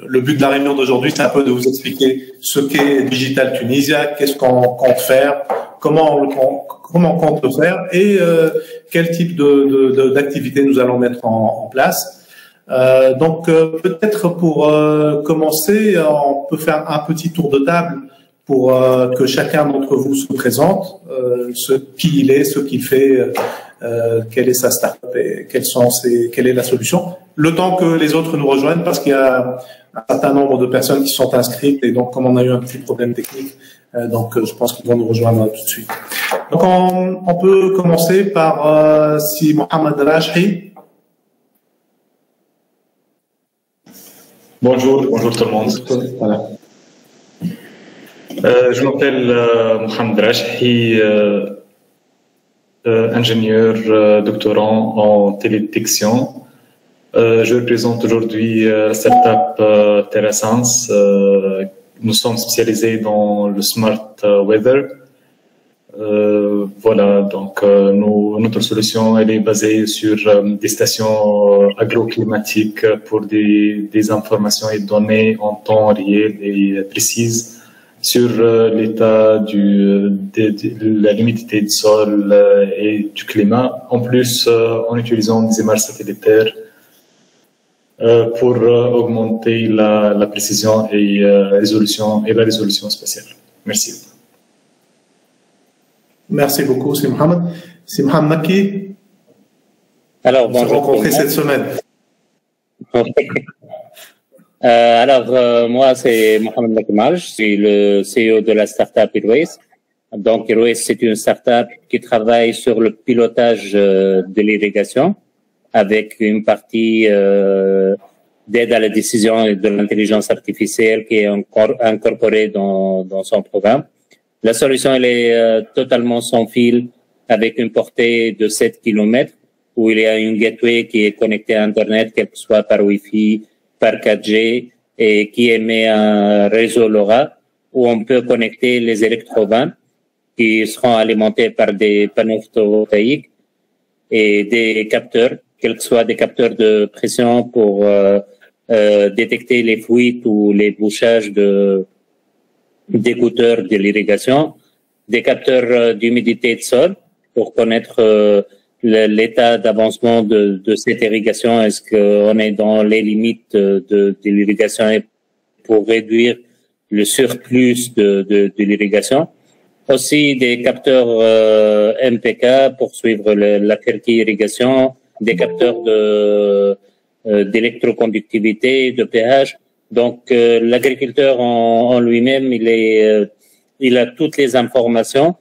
le but de la réunion d'aujourd'hui, c'est un peu de vous expliquer ce qu'est Digital Tunisia, qu'est-ce qu'on compte faire, comment on compte le faire et quel type d'activité nous allons mettre en place. Donc peut-être pour commencer, on peut faire un petit tour de table pour que chacun d'entre vous se présente, qui il est, ce qu'il fait, quelle est sa start-up et quelle est la solution. Le temps que les autres nous rejoignent, parce qu'il y a un certain nombre de personnes qui sont inscrites et donc comme on a eu un petit problème technique, donc je pense qu'ils vont nous rejoindre tout de suite. Donc on peut commencer par si Mohamed Rajhi. Bonjour tout le monde. Voilà. Je m'appelle Mohamed Rajhi, ingénieur doctorant en télédétection. Je représente aujourd'hui la startup TerraSense. Nous sommes spécialisés dans le Smart Weather. Voilà, donc notre solution elle est basée sur des stations agroclimatiques pour des informations et données en temps réel et précises sur l'état de la l'humidité du sol et du climat, en plus en utilisant des images satellitaires pour augmenter la précision et la résolution spatiale. Merci. Merci beaucoup, c'est Mohamed. C'est Mohamed Maki. Alors, bonjour. On s'est rencontrés cette semaine. Moi, c'est Mohamed Makmal, je suis le CEO de la startup Airways. Donc, Airways, c'est une startup qui travaille sur le pilotage de l'irrigation avec une partie d'aide à la décision et de l'intelligence artificielle qui est incorporée dans son programme. La solution, elle est totalement sans fil avec une portée de 7 km où il y a une gateway qui est connectée à Internet, qu'elle soit par Wi-Fi, par 4G et qui émet un réseau LoRa où on peut connecter les électrovans qui seront alimentés par des panneaux photovoltaïques et des capteurs, quels que soient des capteurs de pression pour détecter les fuites ou les bouchages d'écouteurs de l'irrigation, des capteurs d'humidité de sol pour connaître l'état d'avancement de cette irrigation. Est-ce qu'on est dans les limites de l'irrigation pour réduire le surplus de l'irrigation? Aussi des capteurs MPK pour suivre la qualité irrigation, des capteurs d'électroconductivité, de pH. Donc l'agriculteur en lui-même, il a toutes les informations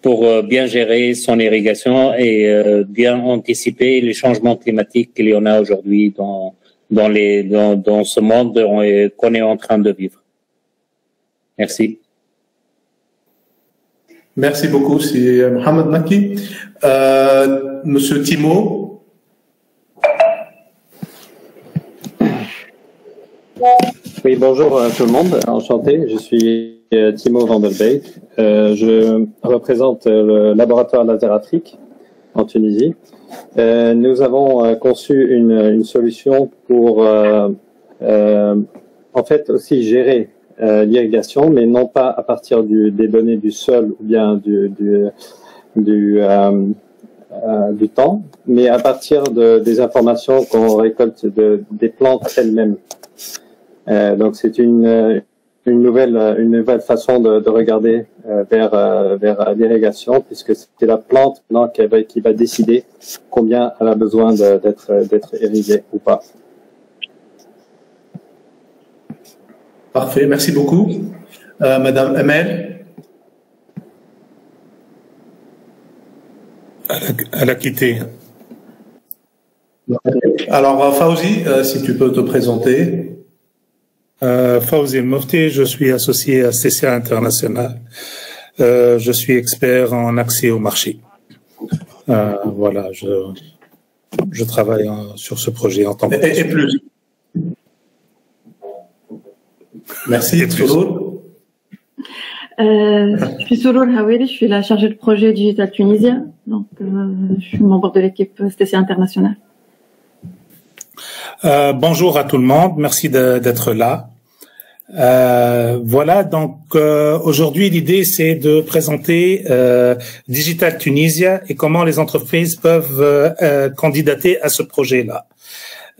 pour bien gérer son irrigation et bien anticiper les changements climatiques qu'il y en a aujourd'hui dans ce monde qu'on est en train de vivre. Merci. Merci beaucoup, c'est Mohamed Maki. Monsieur Timo. Oui, bonjour à tout le monde, enchanté, je suis Timo van der Beek. Je représente le laboratoire Laserafrique en Tunisie. Nous avons conçu une solution pour en fait aussi gérer l'irrigation, mais non pas à partir des données du sol ou bien du temps, mais à partir des informations qu'on récolte des plantes elles-mêmes. Donc c'est une nouvelle façon de regarder vers l'irrigation, puisque c'est la plante maintenant qui va décider combien elle a besoin d'être irriguée ou pas. Parfait, merci beaucoup. Madame Amel. Elle a quitté. Alors Fawzi, si tu peux te présenter. Fawzi Mofti, je suis associé à CCA International. Je suis expert en accès au marché. Voilà, je travaille sur ce projet en tant que... Et plus. Merci. Sourour. Je suis Sourour Haweli, je suis la chargée de projet Digital Tunisia. Donc, je suis membre de l'équipe CCA International. Bonjour à tout le monde, merci d'être là. Voilà, donc aujourd'hui l'idée c'est de présenter Digital Tunisia et comment les entreprises peuvent candidater à ce projet-là.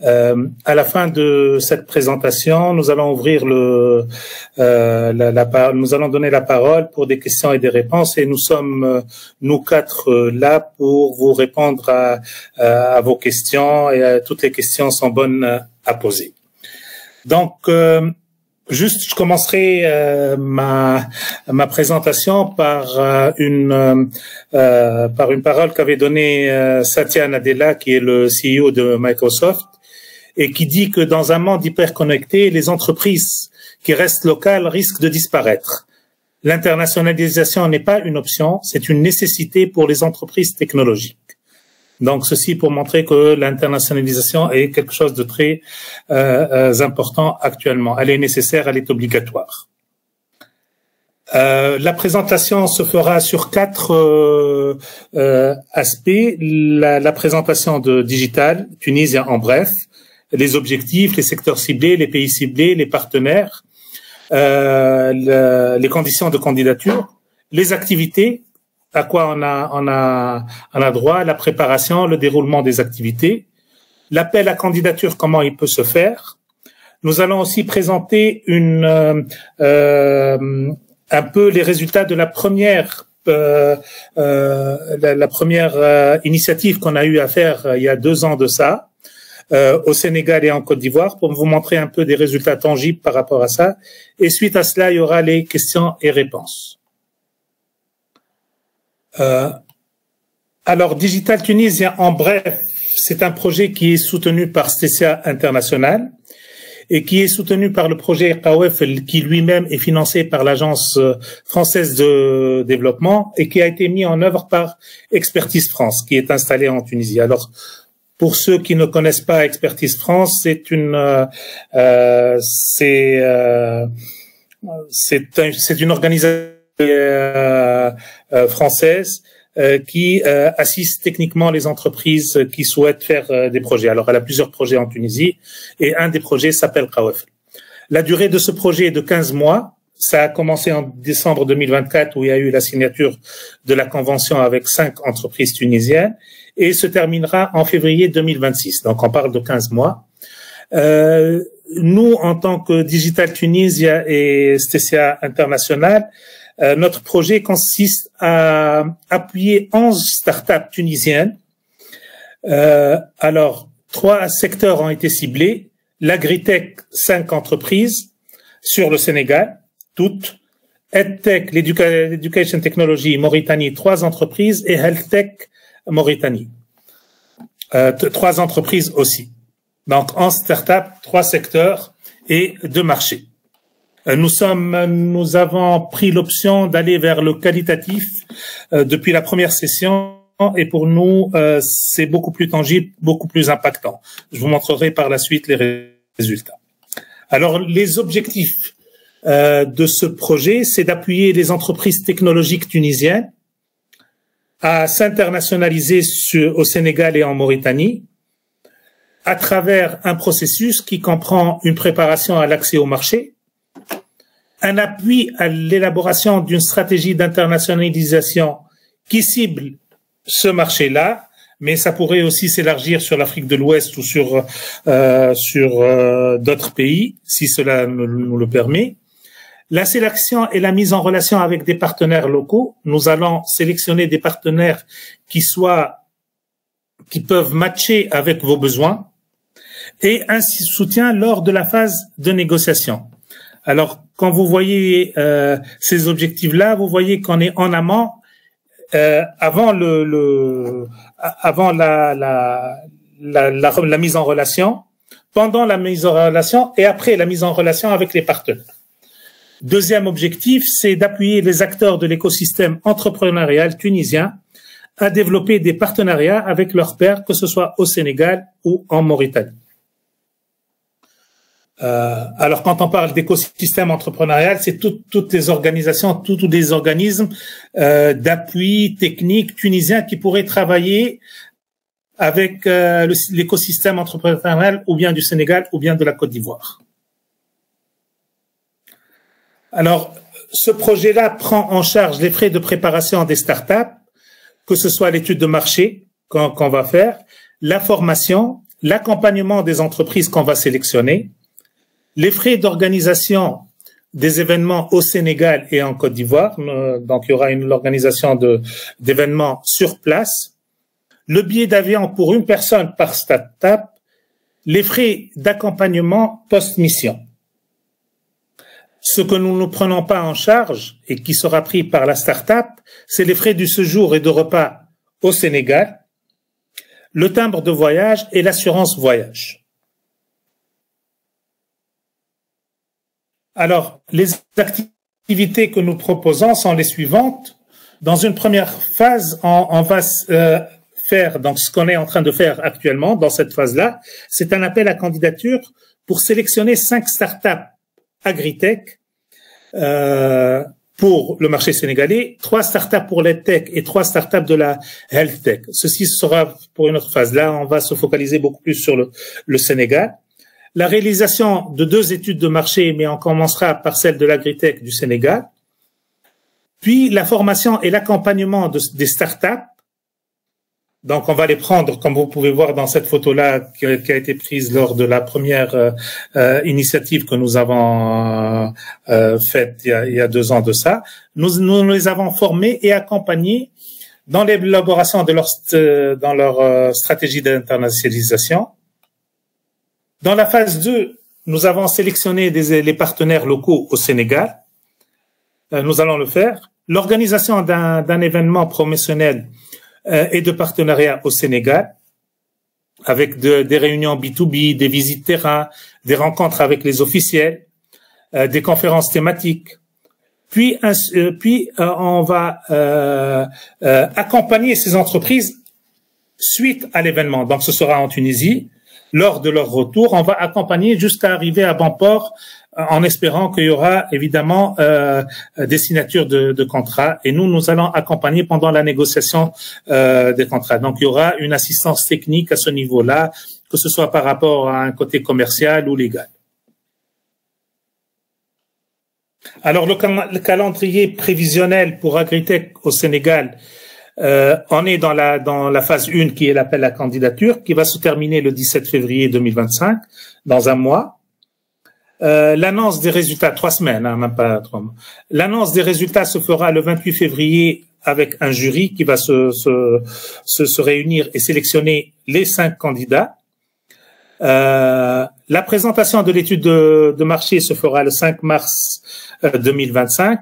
À la fin de cette présentation, nous allons ouvrir nous allons donner la parole pour des questions et des réponses, et nous sommes nous quatre là pour vous répondre à vos questions, et toutes les questions sont bonnes à poser. Donc juste, je commencerai ma présentation par une parole qu'avait donnée Satya Nadella, qui est le CEO de Microsoft, et qui dit que dans un monde hyperconnecté, les entreprises qui restent locales risquent de disparaître. L'internationalisation n'est pas une option, c'est une nécessité pour les entreprises technologiques. Donc, ceci pour montrer que l'internationalisation est quelque chose de très important actuellement. Elle est nécessaire, elle est obligatoire. La présentation se fera sur 4 aspects. La présentation de Digital Tunisia en bref, les objectifs, les secteurs ciblés, les pays ciblés, les partenaires, les conditions de candidature, les activités, à quoi on a droit, la préparation, le déroulement des activités, l'appel à candidature, comment il peut se faire. Nous allons aussi présenter un peu les résultats de la première initiative qu'on a eu à faire il y a 2 ans de ça, au Sénégal et en Côte d'Ivoire, pour vous montrer un peu des résultats tangibles par rapport à ça. Et suite à cela, il y aura les questions et réponses. Alors, Digital Tunisia, en bref, c'est un projet qui est soutenu par Stesia International et qui est soutenu par le projet KOF, qui lui-même est financé par l'Agence française de développement et qui a été mis en œuvre par Expertise France, qui est installée en Tunisie. Alors, pour ceux qui ne connaissent pas Expertise France, c'est une organisation française qui assiste techniquement les entreprises qui souhaitent faire des projets. Alors, elle a plusieurs projets en Tunisie et un des projets s'appelle KOF. La durée de ce projet est de 15 mois. Ça a commencé en décembre 2024 où il y a eu la signature de la convention avec 5 entreprises tunisiennes et se terminera en février 2026. Donc, on parle de 15 mois. Nous, en tant que Digital Tunisia et Stesia International, notre projet consiste à appuyer 11 startups tunisiennes. Alors, 3 secteurs ont été ciblés. L'agritech, 5 entreprises sur le Sénégal, toutes. EdTech, l'Education Technology, Mauritanie, 3 entreprises. Et HealthTech, Mauritanie, 3 entreprises aussi. Donc, 11 startups, 3 secteurs et 2 marchés. Nous avons pris l'option d'aller vers le qualitatif depuis la première session et pour nous, c'est beaucoup plus tangible, beaucoup plus impactant. Je vous montrerai par la suite les résultats. Alors, les objectifs de ce projet, c'est d'appuyer les entreprises technologiques tunisiennes à s'internationaliser au Sénégal et en Mauritanie à travers un processus qui comprend une préparation à l'accès au marché, un appui à l'élaboration d'une stratégie d'internationalisation qui cible ce marché-là, mais ça pourrait aussi s'élargir sur l'Afrique de l'Ouest ou sur d'autres pays, si cela nous le permet. La sélection et la mise en relation avec des partenaires locaux. Nous allons sélectionner des partenaires qui peuvent matcher avec vos besoins et un soutien lors de la phase de négociation. Alors, quand vous voyez ces objectifs-là, vous voyez qu'on est en amont, avant la mise en relation, pendant la mise en relation et après la mise en relation avec les partenaires. Deuxième objectif, c'est d'appuyer les acteurs de l'écosystème entrepreneurial tunisien à développer des partenariats avec leurs pairs, que ce soit au Sénégal ou en Mauritanie. Alors, quand on parle d'écosystème entrepreneurial, c'est toutes les organisations, tous les organismes d'appui technique tunisiens qui pourraient travailler avec l'écosystème entrepreneurial ou bien du Sénégal ou bien de la Côte d'Ivoire. Alors, ce projet-là prend en charge les frais de préparation des startups, que ce soit l'étude de marché qu'on va faire, la formation, l'accompagnement des entreprises qu'on va sélectionner, les frais d'organisation des événements au Sénégal et en Côte d'Ivoire. Donc, il y aura l'organisation d'événements sur place, le billet d'avion pour une personne par startup, les frais d'accompagnement post-mission. Ce que nous ne prenons pas en charge et qui sera pris par la startup, c'est les frais du séjour et de repas au Sénégal, le timbre de voyage et l'assurance voyage. Alors, les activités que nous proposons sont les suivantes. Dans une première phase, on va faire, donc ce qu'on est en train de faire actuellement dans cette phase-là, c'est un appel à candidature pour sélectionner 5 startups agritech pour le marché sénégalais, 3 startups pour l'EdTech et 3 startups de la HealthTech. Ceci sera pour une autre phase. Là, on va se focaliser beaucoup plus sur le Sénégal. La réalisation de 2 études de marché, mais on commencera par celle de l'agritech du Sénégal. Puis la formation et l'accompagnement des startups. Donc, on va les prendre, comme vous pouvez voir dans cette photo-là, qui a été prise lors de la première initiative que nous avons faite il y a 2 ans de ça. Nous les avons formés et accompagnés dans l'élaboration de leur stratégie d'internationalisation. Dans la phase 2, nous avons sélectionné les partenaires locaux au Sénégal. Nous allons le faire. L'organisation d'un événement promotionnel et de partenariat au Sénégal, avec des réunions B2B, des visites terrain, des rencontres avec les officiels, des conférences thématiques. Puis on va accompagner ces entreprises suite à l'événement. Donc, ce sera en Tunisie. Lors de leur retour, on va accompagner jusqu'à arriver à bon port, en espérant qu'il y aura évidemment des signatures de contrats. Et nous allons accompagner pendant la négociation des contrats. Donc, il y aura une assistance technique à ce niveau-là, que ce soit par rapport à un côté commercial ou légal. Alors, le calendrier prévisionnel pour Agritech au Sénégal, on est dans la phase 1 qui est l'appel à candidature, qui va se terminer le 17 février 2025, dans un mois. L'annonce des résultats, 3 semaines, hein, même pas 3 mois. L'annonce des résultats se fera le 28 février avec un jury qui va se réunir et sélectionner les 5 candidats. La présentation de l'étude de marché se fera le 5 mars 2025.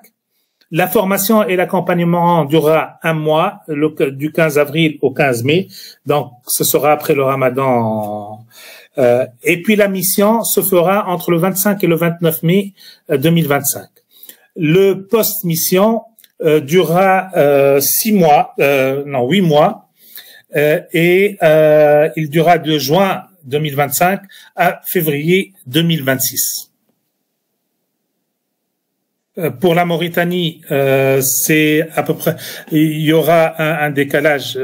La formation et l'accompagnement durera 1 mois, du 15 avril au 15 mai. Donc, ce sera après le Ramadan. Et puis, la mission se fera entre le 25 et le 29 mai 2025. Le post-mission durera 8 mois. Et il durera de juin 2025 à février 2026. Pour la Mauritanie, c'est à peu près, il y aura un décalage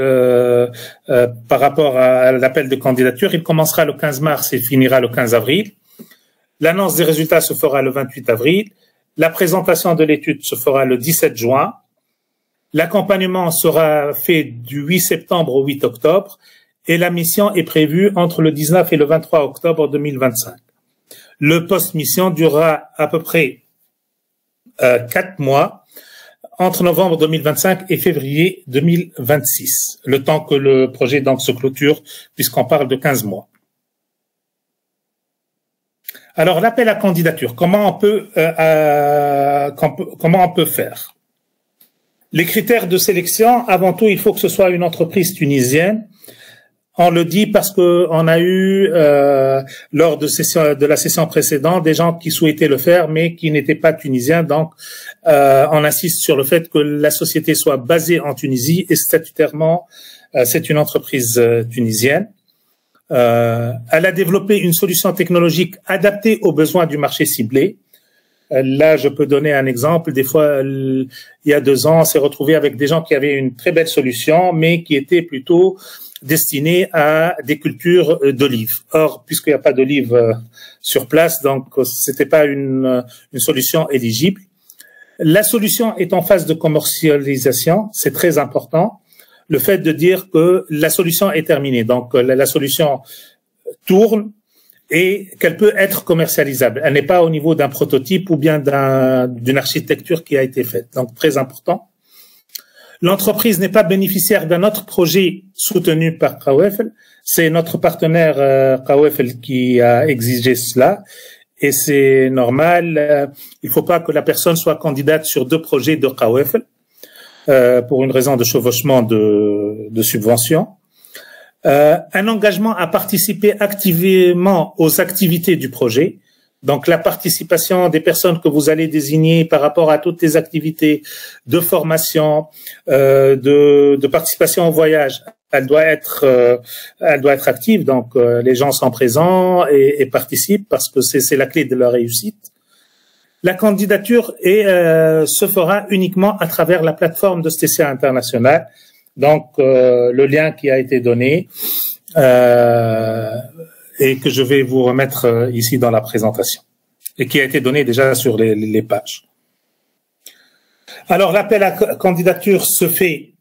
par rapport à l'appel de candidature. Il commencera le 15 mars et finira le 15 avril. L'annonce des résultats se fera le 28 avril. La présentation de l'étude se fera le 17 juin. L'accompagnement sera fait du 8 septembre au 8 octobre et la mission est prévue entre le 19 et le 23 octobre 2025. Le post-mission durera à peu près 4 mois, entre novembre 2025 et février 2026, le temps que le projet donc se clôture, puisqu'on parle de 15 mois. Alors, l'appel à candidature, comment on peut faire? Les critères de sélection, avant tout, il faut que ce soit une entreprise tunisienne. On le dit parce que on a eu lors de la session précédente des gens qui souhaitaient le faire mais qui n'étaient pas tunisiens. Donc, on insiste sur le fait que la société soit basée en Tunisie et statutairement, c'est une entreprise tunisienne. Elle a développé une solution technologique adaptée aux besoins du marché ciblé. Là, je peux donner un exemple. Des fois, il y a 2 ans, on s'est retrouvé avec des gens qui avaient une très belle solution, mais qui était plutôt destinée à des cultures d'olives. Or, puisqu'il n'y a pas d'olives sur place, donc c'était pas une solution éligible. La solution est en phase de commercialisation, c'est très important. Le fait de dire que la solution est terminée, donc la solution tourne et qu'elle peut être commercialisable. Elle n'est pas au niveau d'un prototype ou bien d'une architecture qui a été faite. Donc très important. L'entreprise n'est pas bénéficiaire d'un autre projet soutenu par KOEFL. C'est notre partenaire KOEFL qui a exigé cela. Et c'est normal, il ne faut pas que la personne soit candidate sur 2 projets de KOEFL pour une raison de chevauchement de subventions. Un engagement à participer activement aux activités du projet. Donc la participation des personnes que vous allez désigner par rapport à toutes les activités de formation, de participation au voyage, elle doit être active. Donc les gens sont présents et participent parce que c'est la clé de leur réussite. La candidature se fera uniquement à travers la plateforme de STCA International. Donc le lien qui a été donné et que je vais vous remettre ici dans la présentation et qui a été donné déjà sur les pages. Alors l'appel à candidature se fait.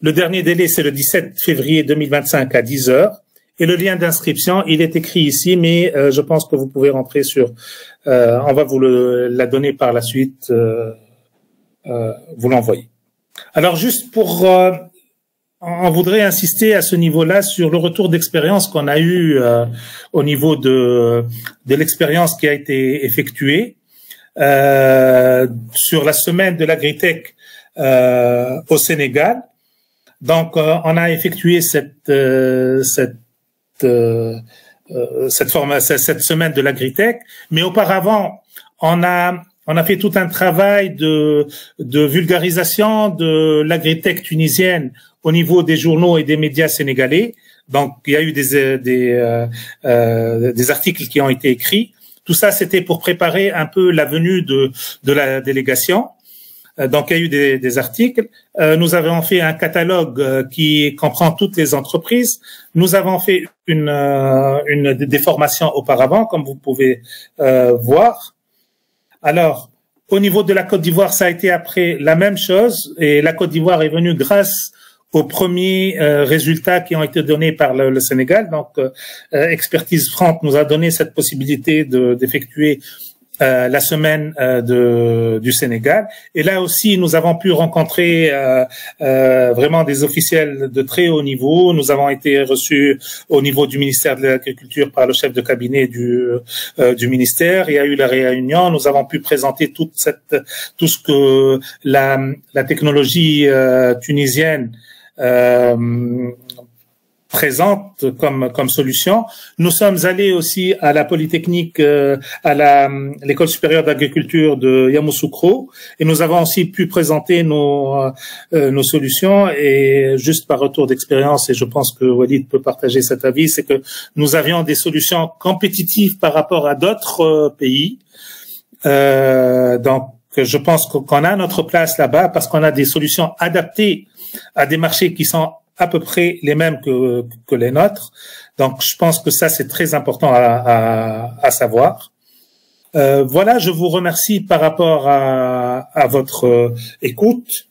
Le dernier délai c'est le 17 février 2025 à 10 heures et le lien d'inscription il est écrit ici, mais je pense que vous pouvez rentrer sur. On va vous la donner par la suite. Vous l'envoyez. Alors juste pour, on voudrait insister à ce niveau-là sur le retour d'expérience qu'on a eu au niveau de l'expérience qui a été effectuée sur la semaine de l'agritech au Sénégal. Donc on a effectué cette semaine de l'agritech, mais auparavant on a fait tout un travail de vulgarisation de l'agritech tunisienne au niveau des journaux et des médias sénégalais. Donc, il y a eu des articles qui ont été écrits. Tout ça, c'était pour préparer un peu la venue de la délégation. Donc, il y a eu des articles. Nous avons fait un catalogue qui comprend toutes les entreprises. Nous avons fait des formations auparavant, comme vous pouvez voir. Alors, au niveau de la Côte d'Ivoire, ça a été après la même chose et la Côte d'Ivoire est venue grâce aux premiers résultats qui ont été donnés par le Sénégal. Donc, Expertise Front nous a donné cette possibilité d'effectuer la semaine du Sénégal. Et là aussi, nous avons pu rencontrer vraiment des officiels de très haut niveau. Nous avons été reçus au niveau du ministère de l'Agriculture par le chef de cabinet du ministère. Il y a eu la réunion. Nous avons pu présenter tout ce que la technologie tunisienne présente comme solution. Nous sommes allés aussi à la Polytechnique, à l'école supérieure d'agriculture de Yamoussoukro, et nous avons aussi pu présenter nos solutions. Et juste par retour d'expérience, et je pense que Walid peut partager cet avis, c'est que nous avions des solutions compétitives par rapport à d'autres pays. Donc, je pense qu'on a notre place là-bas parce qu'on a des solutions adaptées à des marchés qui sont à peu près les mêmes que les nôtres. Donc, je pense que ça, c'est très important à savoir. Voilà, je vous remercie par rapport à votre écoute.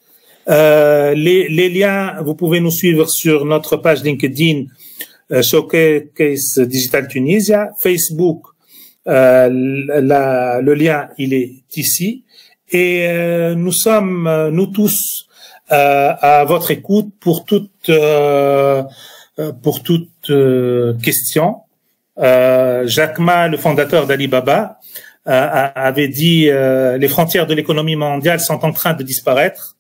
Les liens, vous pouvez nous suivre sur notre page LinkedIn, Showcase Digital Tunisia, Facebook, le lien, il est ici. Et nous sommes, nous tous, à votre écoute pour toute question. Jack Ma, le fondateur d'Alibaba, avait dit les frontières de l'économie mondiale sont en train de disparaître.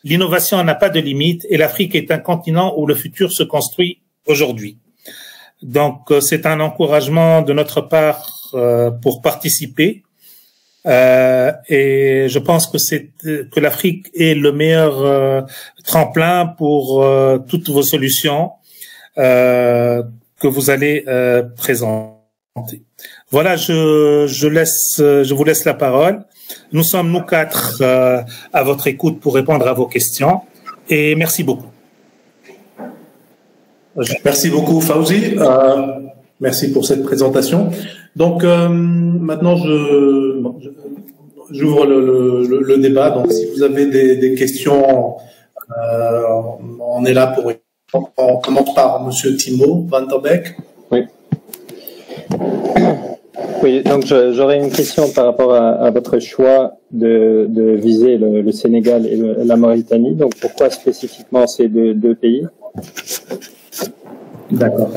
L'innovation n'a pas de limite et l'Afrique est un continent où le futur se construit aujourd'hui. Donc c'est un encouragement de notre part pour participer. Et je pense que l'Afrique est le meilleur tremplin pour toutes vos solutions que vous allez présenter. Voilà, je vous laisse la parole. Nous sommes, nous quatre, à votre écoute pour répondre à vos questions. Et merci beaucoup. Merci beaucoup, Fawzi. Merci pour cette présentation. Donc, maintenant, j'ouvre le débat. Donc, si vous avez des questions, on est là pour répondre. On commence par Monsieur Timo Van der Beek. Oui. Oui, donc j'aurais une question par rapport à votre choix de viser le Sénégal et la Mauritanie. Donc, pourquoi spécifiquement ces deux pays? D'accord.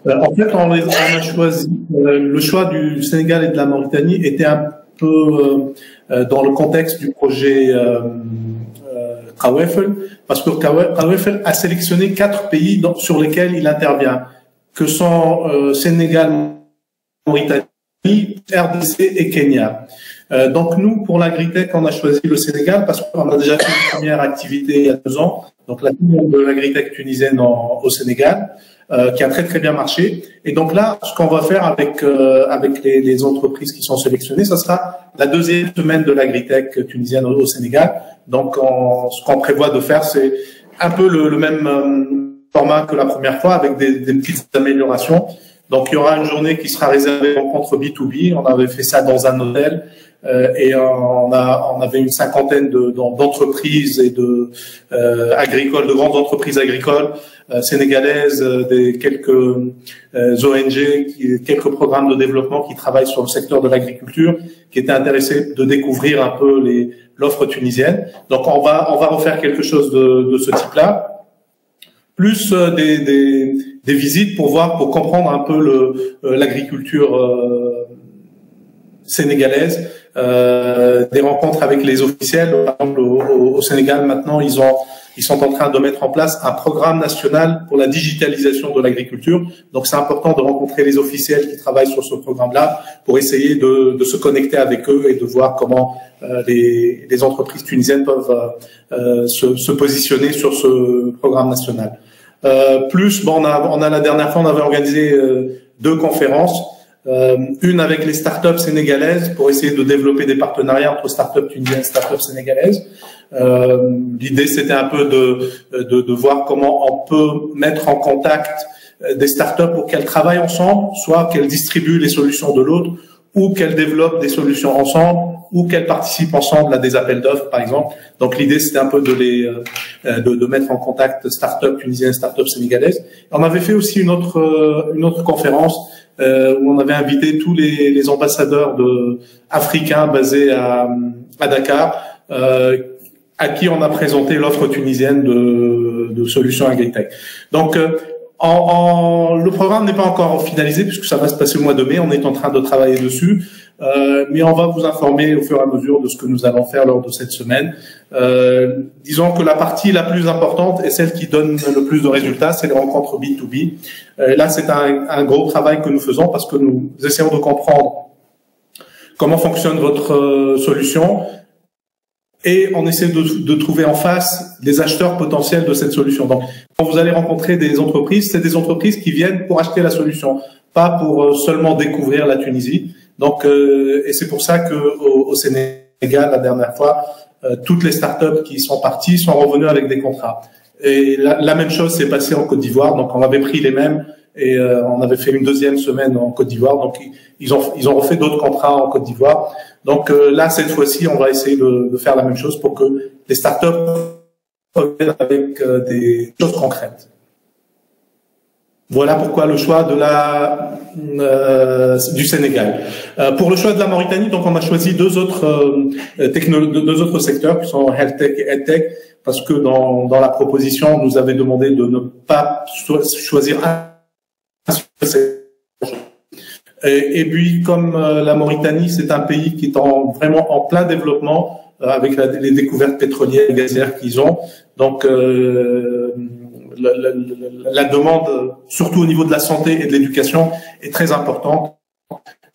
En fait, on a choisi le choix du Sénégal et de la Mauritanie était un peu dans le contexte du projet Kawefel, parce que Kawefel a sélectionné 4 pays sur lesquels il intervient, que sont Sénégal, Mauritanie, RDC et Kenya. Donc nous, pour l'agritech, on a choisi le Sénégal parce qu'on a déjà fait une première activité il y a 2 ans, donc la tournée de l'agritech tunisienne au Sénégal, qui a très bien marché. Et donc là, ce qu'on va faire avec les entreprises qui sont sélectionnées, ça sera la 2e semaine de l'agritech tunisienne au Sénégal. Donc ce qu'on prévoit de faire, c'est un peu le même format que la première fois, avec des petites améliorations. Donc il y aura une journée qui sera réservée aux rencontres B2B. On avait fait ça dans un hôtel. Et on avait une 50aine d'entreprises et agricoles, de grandes entreprises agricoles sénégalaises, quelques ONG, quelques programmes de développement qui travaillent sur le secteur de l'agriculture, qui étaient intéressés de découvrir un peu l'offre tunisienne. Donc on va refaire quelque chose de ce type-là, plus des visites pour comprendre un peu l'agriculture sénégalaise. Des rencontres avec les officiels. Par exemple, au Sénégal, maintenant, ils sont en train de mettre en place un programme national pour la digitalisation de l'agriculture. Donc, c'est important de rencontrer les officiels qui travaillent sur ce programme-là pour essayer de se connecter avec eux et de voir comment les entreprises tunisiennes peuvent se positionner sur ce programme national. On a la dernière fois, on avait organisé 2 conférences. Une avec les startups sénégalaises pour essayer de développer des partenariats entre startups tunisiennes et startups sénégalaises. L'idée, c'était un peu de voir comment on peut mettre en contact des startups pour qu'elles travaillent ensemble, soit qu'elles distribuent les solutions de l'autre, ou qu'elles développent des solutions ensemble, ou qu'elles participent ensemble à des appels d'offres, par exemple. Donc l'idée, c'était un peu de mettre en contact startups tunisiennes, startups sénégalaises. On avait fait aussi une autre conférence où on avait invité tous les ambassadeurs africains basés à Dakar, à qui on a présenté l'offre tunisienne de solutions agritech. Donc le programme n'est pas encore finalisé puisque ça va se passer au mois de mai. On est en train de travailler dessus, mais on va vous informer au fur et à mesure de ce que nous allons faire lors de cette semaine. Disons que la partie la plus importante et celle qui donne le plus de résultats, c'est les rencontres B2B. Là, c'est un gros travail que nous faisons parce que nous essayons de comprendre comment fonctionne votre solution et on essaie de trouver en face des acheteurs potentiels de cette solution. Donc, quand vous allez rencontrer des entreprises, c'est des entreprises qui viennent pour acheter la solution, pas pour seulement découvrir la Tunisie. Donc, et c'est pour ça que au Sénégal, la dernière fois, toutes les startups qui sont parties sont revenues avec des contrats. Et la même chose s'est passée en Côte d'Ivoire. Donc, on avait pris les mêmes et on avait fait une 2e semaine en Côte d'Ivoire. Donc, ils ont refait d'autres contrats en Côte d'Ivoire. Donc là, cette fois-ci, on va essayer de faire la même chose pour que les startups reviennent avec des choses concrètes. Voilà pourquoi le choix du Sénégal. Pour le choix de la Mauritanie, donc on a choisi deux autres secteurs qui sont Health Tech et EdTech, parce que dans la proposition, on nous avait demandé de ne pas choisir un secteur. Et puis, comme la Mauritanie, c'est un pays qui est vraiment en plein développement avec les découvertes pétrolières et gazières qu'ils ont. Donc, la demande, surtout au niveau de la santé et de l'éducation, est très importante.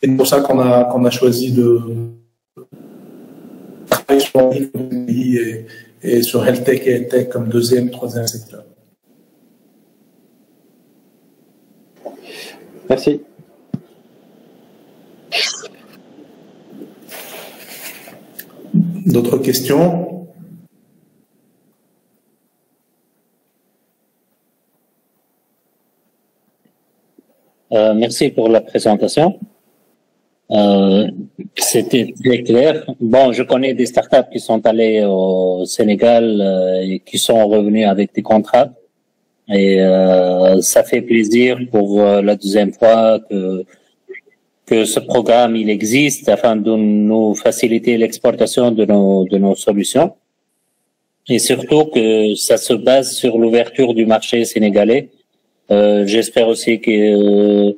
Et c'est pour ça qu'on a choisi de travailler sur l'agriculture et sur Health Tech et EdTech comme 2e, 3e secteur. Merci. D'autres questions? Merci pour la présentation. C'était très clair. Bon, je connais des startups qui sont allées au Sénégal et qui sont revenus avec des contrats. Et ça fait plaisir pour la deuxième fois que ce programme il existe afin de nous faciliter l'exportation de nos solutions. Et surtout que ça se base sur l'ouverture du marché sénégalais. J'espère aussi que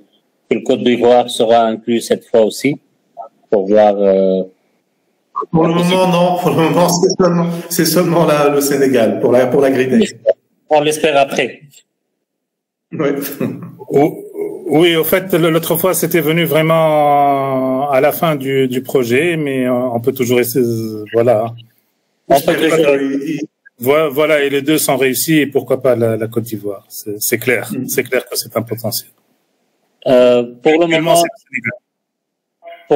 le Côte d'Ivoire sera inclus cette fois aussi pour voir. Pour le moment, non. Pour le moment, c'est seulement le Sénégal pour la Green. On l'espère après. Oui. Oui, au fait, l'autre fois, c'était venu vraiment à la fin du projet, mais on peut toujours essayer. Voilà. On peut toujours. Voilà, et les deux sont réussis, et pourquoi pas la Côte d'Ivoire. C'est clair. C'est clair que c'est un potentiel. Pour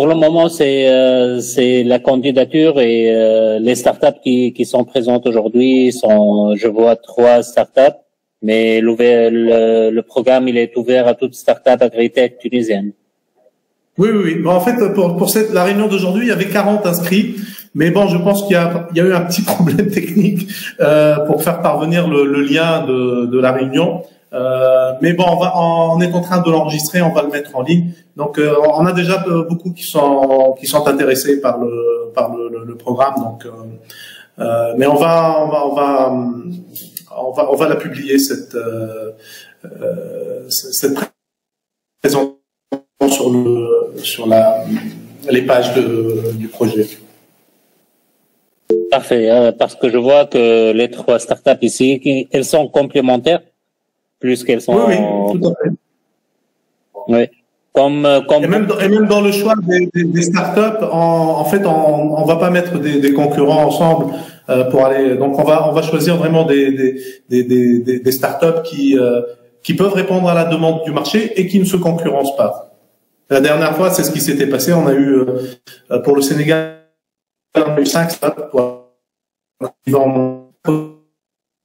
le moment, c'est la candidature et les startups qui sont présentes aujourd'hui sont, je vois 3 startups, mais le programme il est ouvert à toute startup agritech tunisienne. Oui. Bon, en fait, pour la réunion d'aujourd'hui, il y avait 40 inscrits, mais bon, je pense qu'il y a eu un petit problème technique pour faire parvenir le lien de la réunion. Mais bon, on est en train de l'enregistrer, on va le mettre en ligne. Donc, on a déjà beaucoup qui sont intéressés par le programme. Donc, mais on va la publier cette présentation sur les pages du projet. Parfait, parce que je vois que les 3 startups ici, elles sont complémentaires plus qu'elles sont. Oui, tout à fait. Oui. Et même dans le choix des startups, en fait, on va pas mettre des concurrents ensemble pour aller. Donc, on va choisir vraiment des startups qui peuvent répondre à la demande du marché et qui ne se concurrencent pas. La dernière fois, c'est ce qui s'était passé. On a eu pour le Sénégal, on a eu 5 startups pour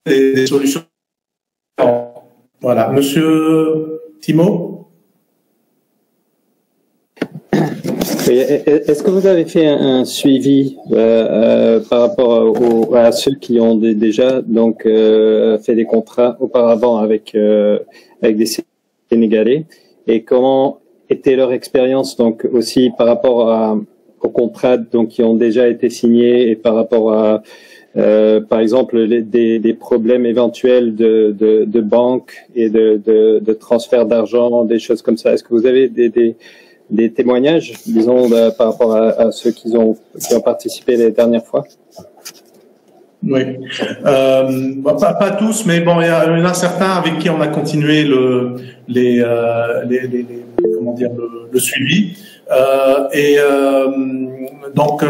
des solutions. Voilà, Monsieur Timo. Est-ce que vous avez fait un suivi par rapport à ceux qui ont déjà donc fait des contrats auparavant avec des Sénégalais, et comment était leur expérience donc aussi par rapport aux contrats donc qui ont déjà été signés, et par rapport à par exemple des problèmes éventuels de banque et de transfert d'argent, des choses comme ça. Est-ce que vous avez des témoignages, disons, par rapport à ceux qui ont participé les dernières fois? Oui, pas tous, mais bon, il y en a certains avec qui on a continué le suivi. Donc,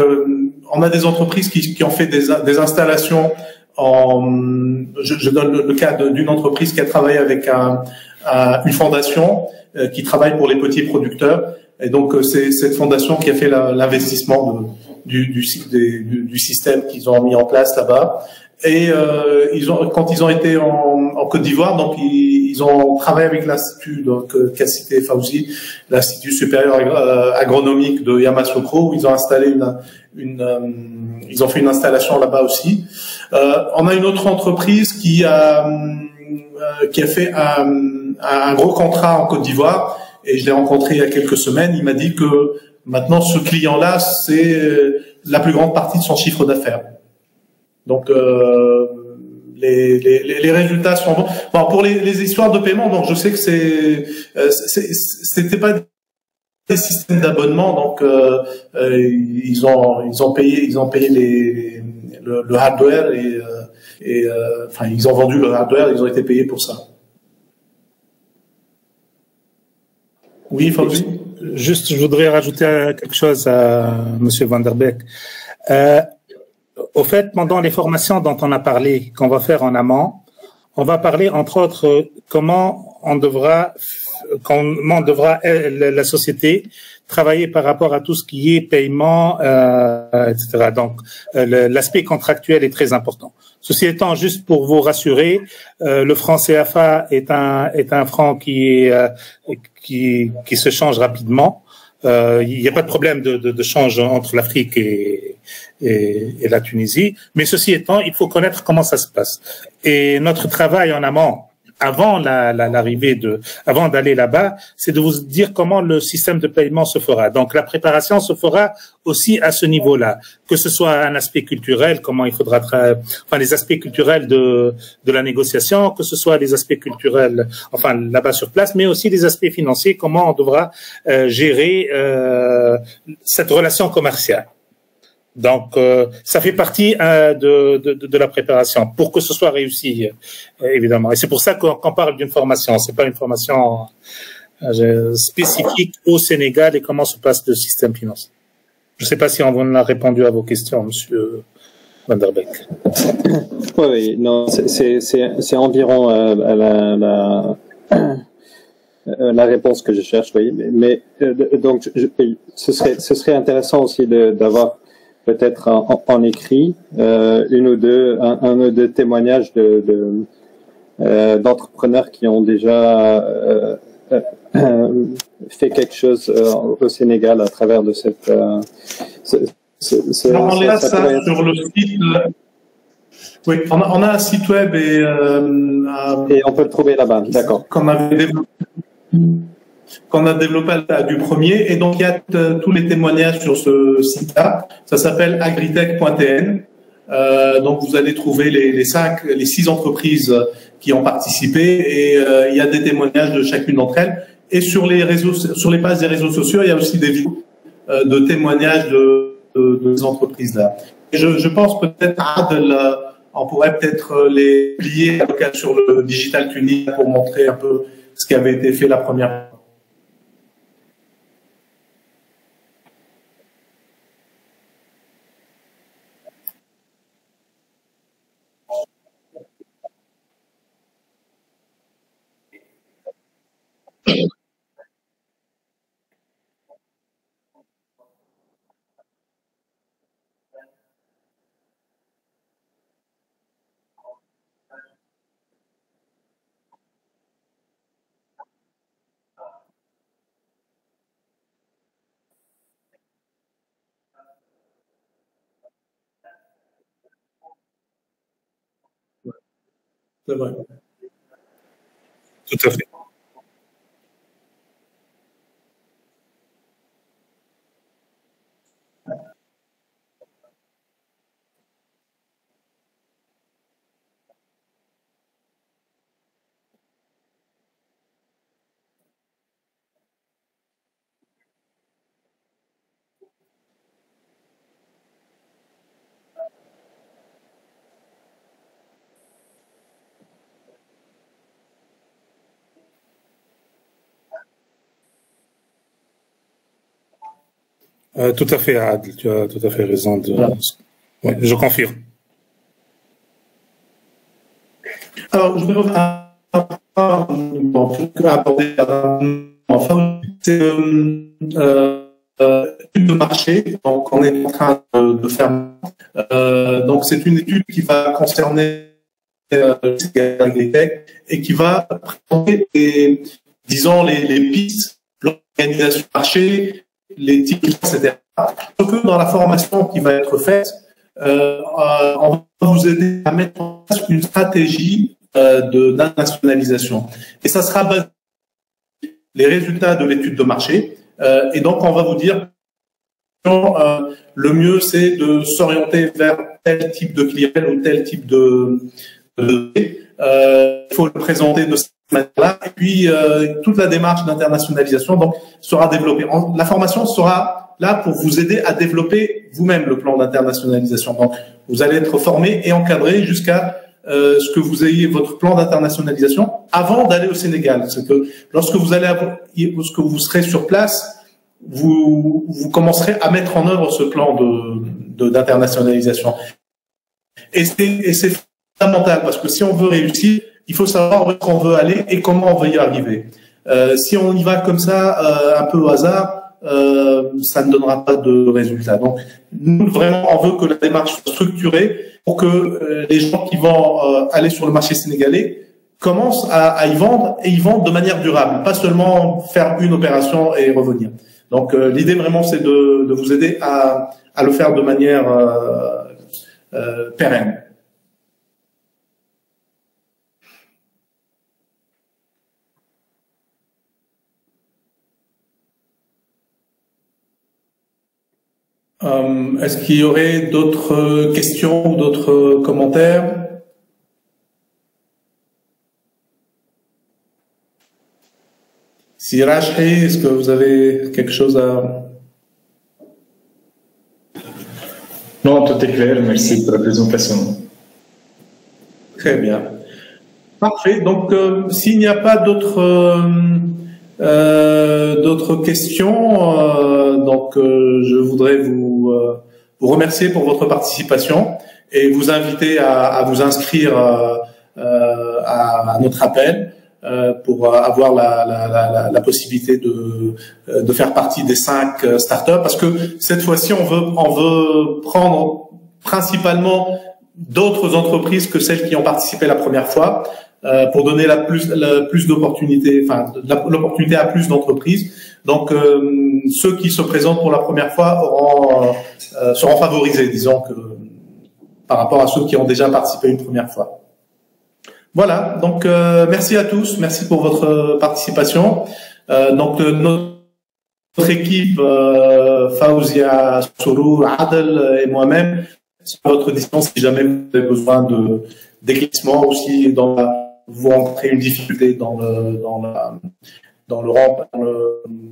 on a des entreprises qui ont fait des installations. Je donne le cas d'une entreprise qui a travaillé avec une fondation qui travaille pour les petits producteurs. Et donc, c'est cette fondation qui a fait l'investissement du système qu'ils ont mis en place là-bas. Et quand ils ont été en Côte d'Ivoire, donc ils ont travaillé avec l'institut qu'a cité Fawzi, l'institut supérieur agronomique de Yamoussoukro, où ils ont installé ils ont fait une installation là-bas aussi. On a une autre entreprise qui a fait un gros contrat en Côte d'Ivoire, et je l'ai rencontré il y a quelques semaines. Il m'a dit que maintenant ce client-là, c'est la plus grande partie de son chiffre d'affaires. Donc les résultats sont bons. Bon, pour les histoires de paiement, donc je sais que c'était pas des systèmes d'abonnement, donc ils ont payé le hardware et enfin ils ont vendu le hardware, ils ont été payés pour ça. Oui, Fawzi. Juste, je voudrais rajouter quelque chose à Monsieur Van der Beek. Au fait, pendant les formations dont on a parlé, qu'on va faire en amont, on va parler entre autres comment devra la société travailler par rapport à tout ce qui est paiement, etc. Donc, l'aspect contractuel est très important. Ceci étant, juste pour vous rassurer, le franc CFA est un franc qui se change rapidement. Il n'y a pas de problème de change entre l'Afrique et la Tunisie. Mais ceci étant, il faut connaître comment ça se passe. Et notre travail en amont, avant avant d'aller là-bas, c'est de vous dire comment le système de paiement se fera. Donc, la préparation se fera aussi à ce niveau-là, que ce soit un aspect culturel, comment il faudra les aspects culturels de la négociation, que ce soit les aspects culturels, là-bas sur place, mais aussi les aspects financiers, comment on devra gérer cette relation commerciale. Donc, ça fait partie de la préparation pour que ce soit réussi, évidemment. Et c'est pour ça qu'on parle d'une formation. C'est pas une formation spécifique au Sénégal et comment se passe le système financier. Je ne sais pas si on a répondu à vos questions, Monsieur Van der Beek. Oui, non, c'est environ la réponse que je cherche, oui. Mais donc, ce serait intéressant aussi d'avoir peut-être en écrit un ou deux témoignages d'entrepreneurs qui ont déjà fait quelque chose au Sénégal à travers de cette. On a ça sur le site. Oui, on a un site web et on peut le trouver là-bas. D'accord. Qu'on a développé du premier, et donc il y a tous les témoignages sur ce site-là. Ça s'appelle agritech.tn. Donc vous allez trouver les 6 entreprises qui ont participé, et il y a des témoignages de chacune d'entre elles. Et sur les pages des réseaux sociaux, il y a aussi des vidéos de témoignages de ces entreprises-là. Et je pense peut-être on pourrait peut-être les publier sur le Digital Tunis pour montrer un peu ce qui avait été fait la première fois. C'est vrai. Tout à fait. Tout à fait, Adl, tu as tout à fait raison. Oui, je confirme. Alors, je vais aborder c'est étude de marché, donc on est en train de faire. Donc c'est une étude qui va concerner l'agritech et qui va présenter les pistes, l'organisation du marché, les types, etc. Sauf que dans la formation qui va être faite, on va vous aider à mettre en place une stratégie d'internationalisation. Et ça sera basé sur les résultats de l'étude de marché. Et donc, on va vous dire le mieux, c'est de s'orienter vers tel type de clientèle ou tel type de il faut le présenter de cette manière-là. Et puis, toute la démarche d'internationalisation donc sera développée. La formation sera là pour vous aider à développer vous-même le plan d'internationalisation. Donc, vous allez être formé et encadré jusqu'à ce que vous ayez votre plan d'internationalisation avant d'aller au Sénégal. C'est que lorsque vous serez sur place, vous commencerez à mettre en œuvre ce plan d'internationalisation. Et c'est fondamental parce que si on veut réussir, il faut savoir où on veut aller et comment on veut y arriver. Si on y va comme ça, un peu au hasard, ça ne donnera pas de résultat. Donc, nous, vraiment, on veut que la démarche soit structurée pour que les gens qui vont aller sur le marché sénégalais commencent à y vendre et y vendre de manière durable, pas seulement faire une opération et revenir. Donc, l'idée vraiment, c'est de vous aider à le faire de manière pérenne. Est-ce qu'il y aurait d'autres questions ou d'autres commentaires? Si Rachel, est-ce que vous avez quelque chose à... Non, tout est clair. Merci pour la présentation. Très bien. Parfait. Donc, s'il n'y a pas d'autres questions, donc je voudrais vous remercier pour votre participation et vous inviter à vous inscrire à notre appel pour avoir la possibilité de faire partie des 5 startups, parce que cette fois-ci on veut prendre principalement d'autres entreprises que celles qui ont participé la première fois, pour donner plus d'opportunités, enfin l'opportunité à plus d'entreprises. Donc ceux qui se présentent pour la première fois seront favorisés, disons, que par rapport à ceux qui ont déjà participé une première fois. Voilà, donc merci à tous, merci pour votre participation. Donc notre équipe, Faouzia, Sourou, Adel et moi-même, c'est à votre disposition si jamais vous avez besoin d'éclaircissement, aussi vous rencontrez une difficulté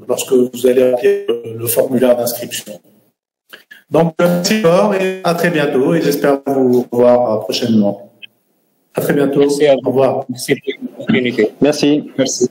lorsque vous allez remplir le formulaire d'inscription. Donc merci encore et à très bientôt, et j'espère vous revoir prochainement. À très bientôt. Merci à vous. Au revoir. Merci pour l'opportunité. Merci. Merci.